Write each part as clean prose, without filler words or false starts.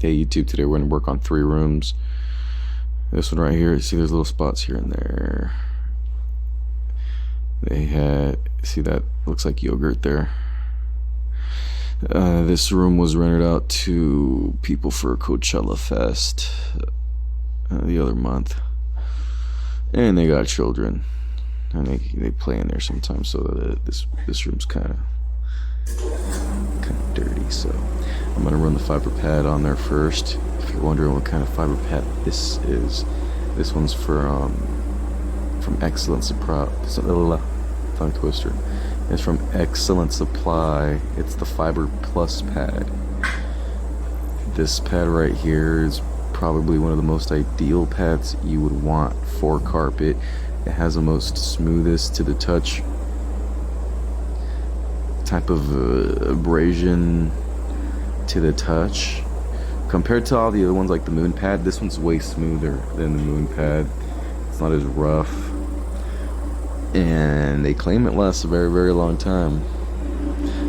Hey YouTube, today we're going to work on 3 rooms. This one right here, see there's little spots here and there. They had, see that looks like yogurt there. This room was rented out to people for Coachella Fest the other month. And they got children. And they play in there sometimes, so this room's kind of dirty. So I'm gonna run the fiber pad on there first. If you're wondering what kind of fiber pad this is, this one's from Excellent Supply. Tongue twister. It's from Excellent Supply. It's the Fiber Plus pad. This pad right here is probably one of the most ideal pads you would want for carpet. It has the most smoothest to the touch type of abrasion to the touch. Compared to all the other ones like the Moon pad, this one's way smoother than the Moon pad. It's not as rough. And they claim it lasts a very, very long time.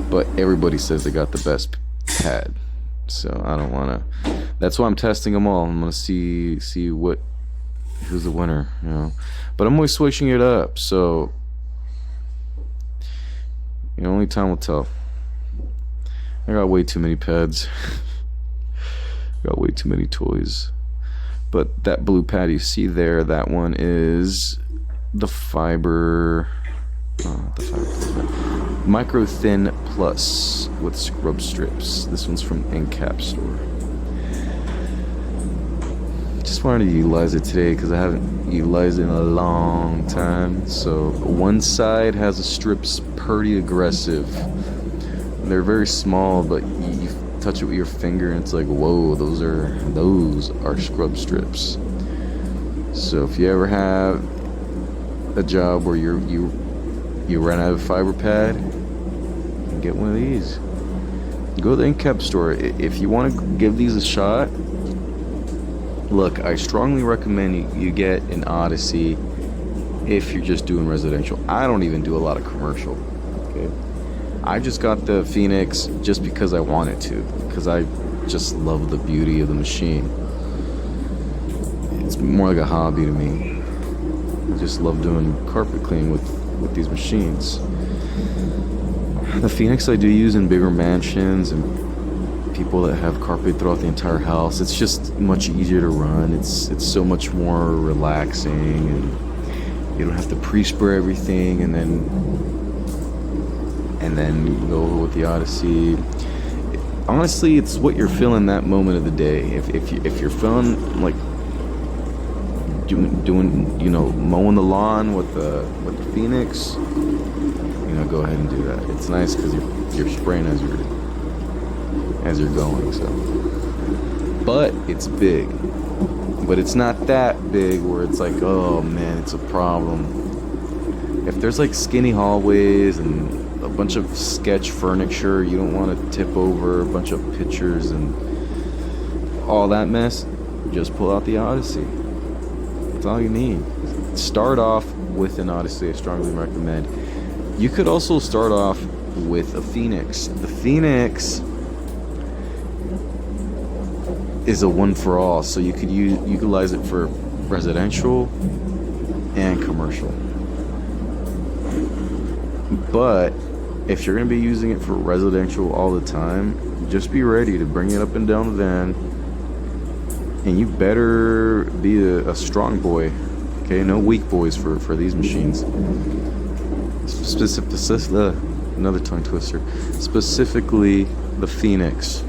But everybody says they got the best pad. So I don't wanna, that's why I'm testing them all. I'm gonna see who's the winner, you know. But I'm always switching it up, so you know, only time will tell. I got way too many pads. Got way too many toys. But that blue pad you see there, that one is the fiber, Micro Thin Plus with scrub strips. This one's from Encap Store. Just wanted to utilize it today because I haven't utilized it in a long time. So one side has the strips pretty aggressive. They're very small, but you touch it with your finger and it's like, whoa, those are scrub strips. So if you ever have a job where you run out of fiber pad, you can get one of these. Go to the Encap Store. If you want to give these a shot, look, I strongly recommend you get an Odyssey if you're just doing residential. I don't even do a lot of commercial. Okay, I just got the Phoenix just because I wanted to, because I just love the beauty of the machine. It's more like a hobby to me. I just love doing carpet cleaning with these machines. The Phoenix I do use in bigger mansions and people that have carpet throughout the entire house. It's just much easier to run. It's so much more relaxing, and you don't have to pre-spray everything and then you go with the Odyssey. Honestly, it's what you're feeling that moment of the day. If you're feeling like doing you know, mowing the lawn with the Phoenix, you know, go ahead and do that. It's nice because you're spraying as you're going. So, but it's big, but it's not that big where it's like, oh man, it's a problem. If there's like skinny hallways and a bunch of sketch furniture, you don't want to tip over a bunch of pictures and all that mess, just pull out the Odyssey. That's all you need. Start off with an Odyssey. I strongly recommend. You could also start off with a Phoenix. The Phoenix is a one for all, so you could utilize it for residential and commercial. But if you're going to be using it for residential all the time, just be ready to bring it up and down the van, and you better be a strong boy. Okay, no weak boys for these machines. Another tongue twister. Specifically the Phoenix.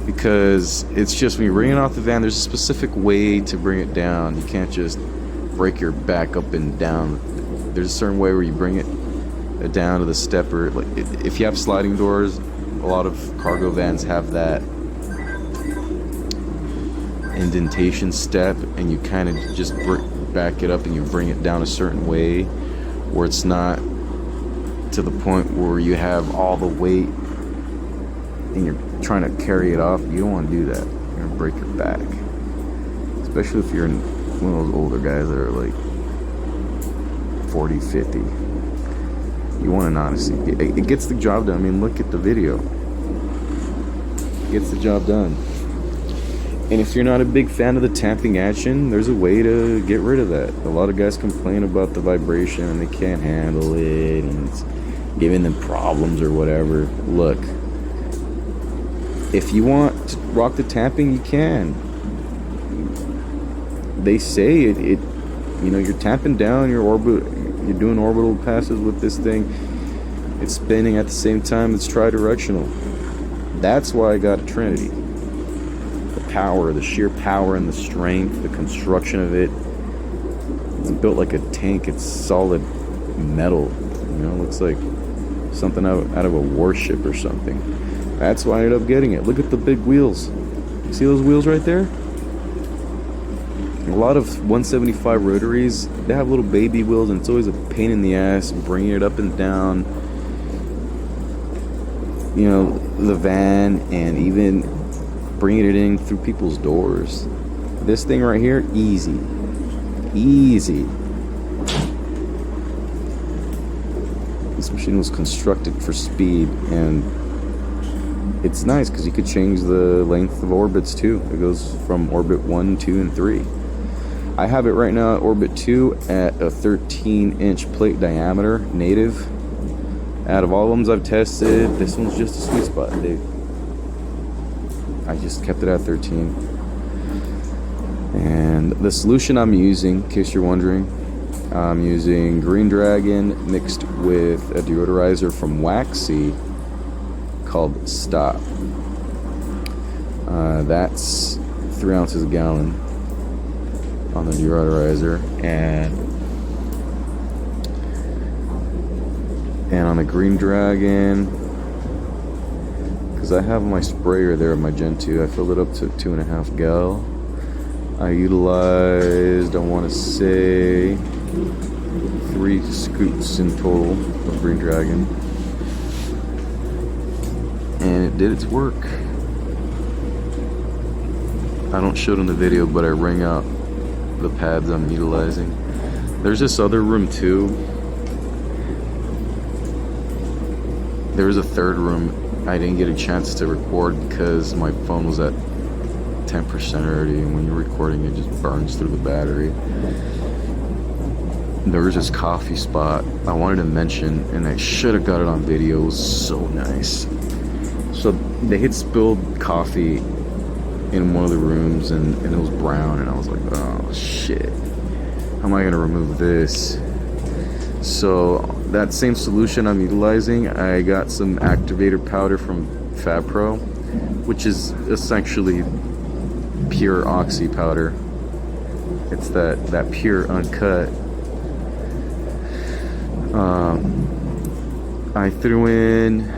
Because it's just when you're bringing it off the van, there's a specific way to bring it down. You can't just break your back up and down. There's a certain way where you bring it down to the stepper. Like if you have sliding doors, a lot of cargo vans have that indentation step, and you kind of just back it up and you bring it down a certain way where it's not to the point where you have all the weight and you're trying to carry it off. You don't want to do that. You're gonna break your back, especially if you're one of those older guys that are like 40, 50. You want an Odyssey. It gets the job done. I mean, look at the video. It gets the job done. And if you're not a big fan of the tamping action, there's a way to get rid of that. A lot of guys complain about the vibration and they can't handle it and it's giving them problems or whatever. Look, if you want to rock the tamping, you can. They say it you know, you're tamping down your orbit, you're doing orbital passes with this thing. It's spinning at the same time. It's tri-directional. That's why I got a Trinity. The power, the sheer power and the strength, the construction of it. It's built like a tank. It's solid metal. You know, it looks like something out of a warship or something. That's why I ended up getting it. Look at the big wheels. You see those wheels right there? A lot of 175 rotaries, they have little baby wheels, and it's always a pain in the ass bringing it up and down, you know, the van, and even bringing it in through people's doors. This thing right here, easy. This machine was constructed for speed, and it's nice because you could change the length of orbits too. It goes from orbit 1, 2, and 3. I have it right now at orbit 2 at a 13-inch plate diameter, native. Out of all of them I've tested, this one's just a sweet spot, dude. I just kept it at 13. And the solution I'm using, in case you're wondering, I'm using GreenDragon mixed with a deodorizer from WAXIE called Stop. That's 3 ounces a gallon on the deodorizer, and on the GreenDragon, because I have my sprayer there, my Gen 2, I filled it up to 2.5 gal. I utilized, I want to say, 3 scoops in total of GreenDragon, and it did its work. I don't show it in the video, but I ring out the pads I'm utilizing. There's this other room too. There was a third room I didn't get a chance to record because my phone was at 10% already, and when you're recording it just burns through the battery. There was this coffee spot I wanted to mention, and I should have got it on video. It was so nice. So they had spilled coffee in one of the rooms, and it was brown, and I was like, oh shit, how am I gonna remove this? So that same solution I'm utilizing, I got some activator powder from FABPRO, which is essentially pure oxy powder. It's that pure uncut. I threw in,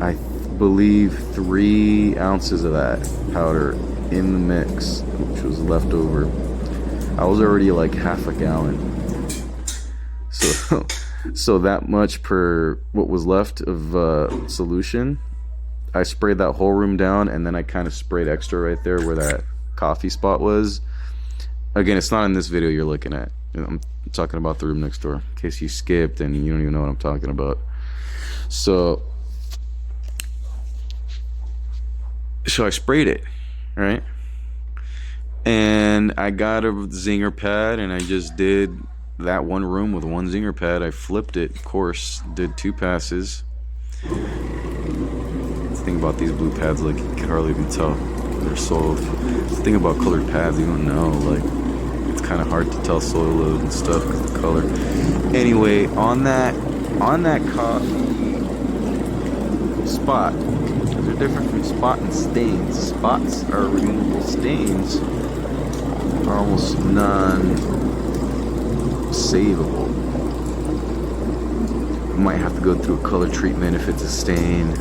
I believe, 3 ounces of that powder in the mix, which was left over. I was already like half a gallon, so that much per what was left of solution. I sprayed that whole room down, and then I kind of sprayed extra right there where that coffee spot was. Again, it's not in this video you're looking at. I'm talking about the room next door, in case you skipped and you don't even know what I'm talking about. So I sprayed it, right? And I got a zinger pad, and I just did that one room with one zinger pad. I flipped it, of course, did 2 passes. The thing about these blue pads, like, you can hardly even tell they're soiled. The thing about colored pads, you don't know, like, it's kind of hard to tell soil load and stuff because of the color. Anyway, on that coffee spot, they're different from spot and stains. Spots are removable, stains are almost non-savable. You might have to go through a color treatment if it's a stain,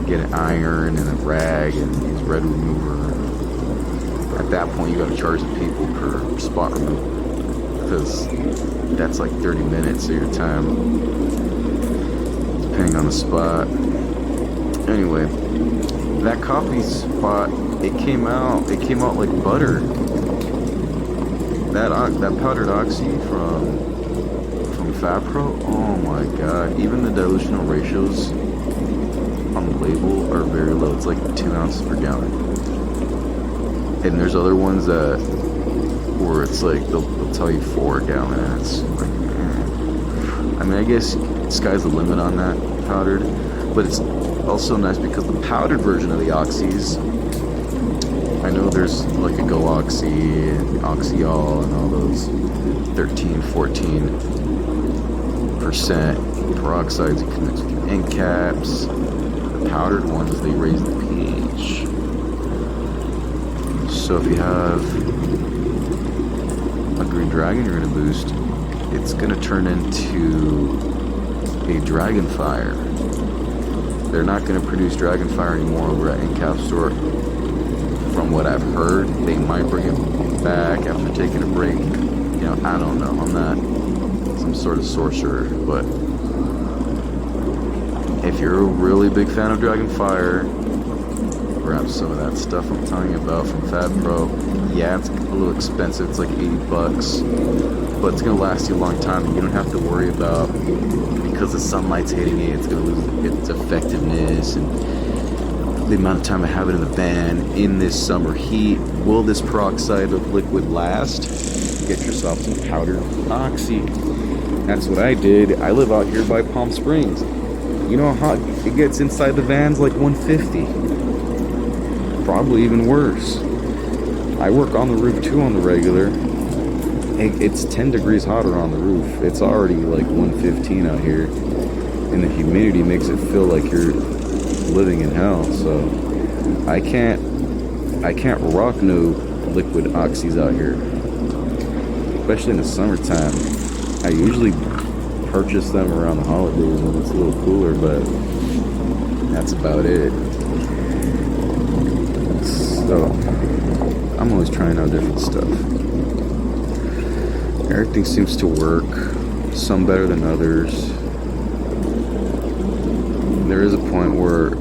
get an iron and a rag and use red remover. At that point, you gotta charge the people per spot removal, because that's like 30 minutes of your time, depending on the spot. Anyway, that coffee spot, it came out like butter. That powdered oxy from FABPRO, oh my god, even the dilutional ratios on the label are very low. It's like 2 ounces per gallon. And there's other ones that where it's like they'll tell you 4 gallon, and it's like, I mean, I guess sky's the limit on that powdered, but it's also nice because the powdered version of the oxys, I know there's like a Go Oxy and Oxyol and all those 13-14% peroxides you can mix with your end caps. The powdered ones, they raise the pH. So if you have a GreenDragon you're going to boost, it's going to turn into a Dragonfire. They're not going to produce Dragonfire anymore over at Endcap Store. From what I've heard, they might bring it back after taking a break. You know, I don't know. I'm not some sort of sorcerer, but if you're a really big fan of Dragonfire, grab some of that stuff I'm telling you about from FABPRO. Yeah, it's a little expensive. It's like $80, but it's gonna last you a long time, and you don't have to worry about, because the sunlight's hitting it, it's gonna lose its effectiveness and the amount of time I have it in the van in this summer heat. Will this peroxide of liquid last? Get yourself some powdered oxy. That's what I did. I live out here by Palm Springs. You know how hot it gets inside the vans? Like 150. Probably even worse. I work on the roof too on the regular. It's 10 degrees hotter on the roof. It's already like 115 out here, and the humidity makes it feel like you're living in hell. So I can't rock no liquid oxys out here, especially in the summertime. I usually purchase them around the holidays when it's a little cooler, but that's about it. So I'm always trying out different stuff. Everything seems to work, some better than others. There is a point where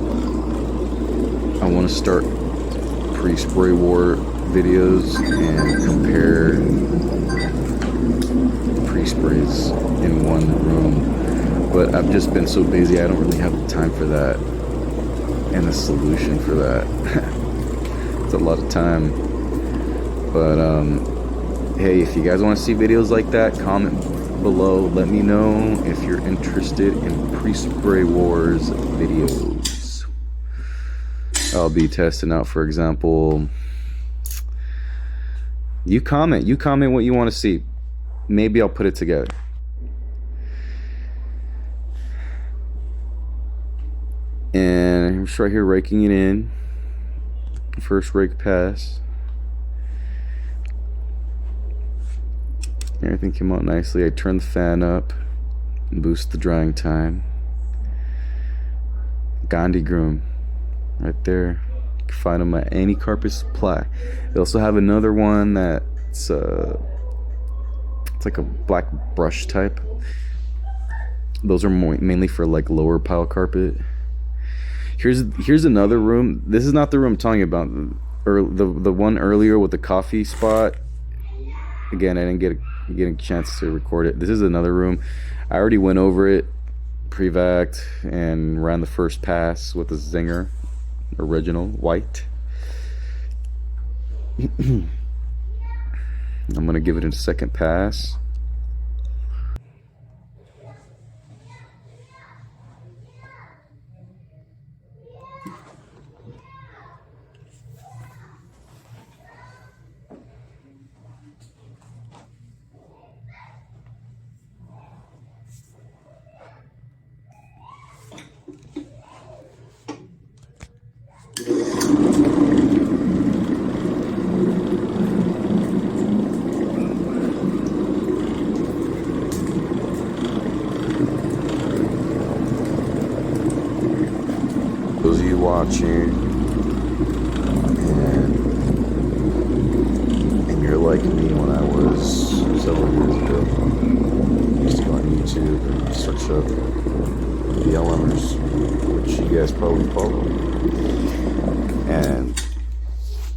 I want to start pre-spray war videos and compare pre-sprays in one room, but I've just been so busy I don't really have the time for that and the solution for that. It's a lot of time, but hey, if you guys want to see videos like that, comment below. Let me know if you're interested in pre-spray wars videos. I'll be testing out, for example, you comment what you want to see. Maybe I'll put it together. And I'm just right here raking it in. First rake pass. Everything came out nicely. I turned the fan up and boost the drying time. Gandhi Groom right there. You can find them at any carpet supply. They also have another one that's it's like a black brush type. Those are mainly for like lower pile carpet. Here's another room. This is not the room I'm talking about, or the one earlier with the coffee spot. Again, I didn't get a chance to record it. This is another room. I already went over it, pre-vac and ran the first pass with the Zinger original white. I'm gonna give it a second pass. Those of you watching and you're like me when I was several years ago, I used to go on YouTube and search up the LMers, which you guys probably follow, and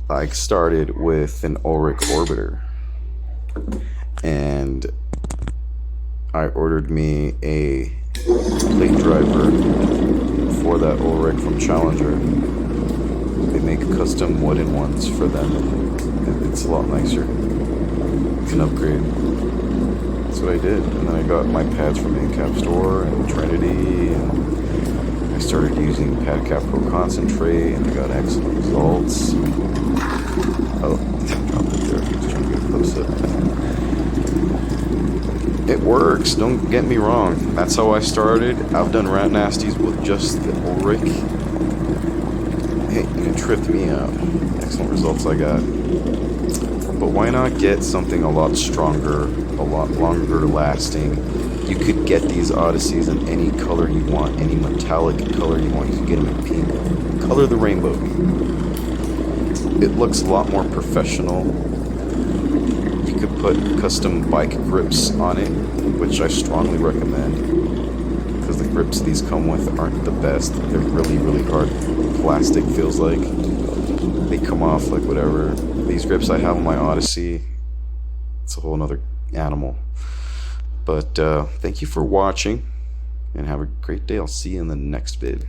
I started with an Ulrich Orbiter, and I ordered me a plate driver for that Ulrich from Challenger. They make a custom custom wooden ones for them. It's a lot nicer. It's an upgrade. That's what I did. And then I got my pads from the Incap store and Trinity, and I started using FABPRO concentrate, and I got excellent results. Oh, dropped it there. Just trying to get close up. It works, don't get me wrong. That's how I started. I've done rat nasties with just the Ulrich. Hey, and it tripped me out. Excellent results I got. But why not get something a lot stronger, a lot longer lasting? You could get these Odysseys in any color you want, any metallic color you want. You can get them in pink. Color the rainbow. It looks a lot more professional. You could put custom bike grips on it, which I strongly recommend, because the grips these come with aren't the best. They're really, really hard. Plastic feels like. They come off like whatever. These grips I have on my Odyssey, it's a whole nother animal. But thank you for watching, and have a great day. I'll see you in the next vid.